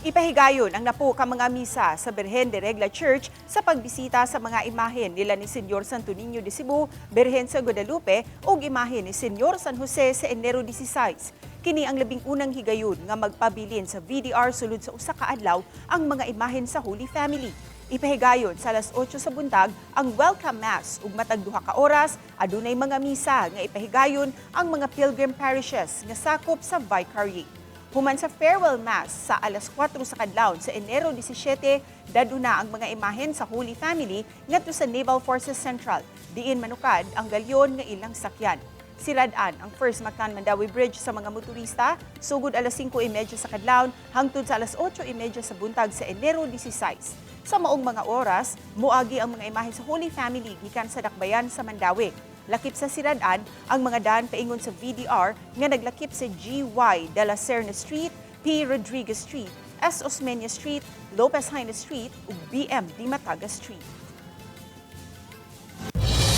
Ipahigayon ang napo ka mga misa sa Virgen De Regla Church sa pagbisita sa mga imahen nila ni Senyor Santo Niño de Cebu, Birhen sa Guadalupe ug imahen ni Senyor San Jose sa Enero 16. Kini ang labing unang higayon nga magpabilin sa VDR sulod sa usa ka adlaw ang mga imahen sa Holy Family. Ipahigayon sa alas 8 sa buntag ang welcome mass ug matag duha ka oras adunay mga misa nga ipahigayon ang mga pilgrim parishes nga sakop sa Vicariate. Human sa farewell mass sa alas 4 sa kadlawon sa Enero 17, daduna ang mga imahen sa Holy Family ngadto sa Naval Forces Central, diin manukad ang galyon nga ilang sakyan. Siradaan ang First Mactan-Mandawi Bridge sa mga motorista, sugod alas 5:30 sa kadlawon hangtod sa alas 8:30 sa buntag sa Enero 16. Sa maong mga oras, muagi ang mga imahen sa Holy Family gikan sa Dakbayan sa Mandawi. Lakip sa Siradaan ang mga daan paingon sa VDR nga naglakip sa GY De La Serna Street, P. Rodriguez Street, S. Osmeña Street, Lopez Haina Street ug BM Dimataga Street.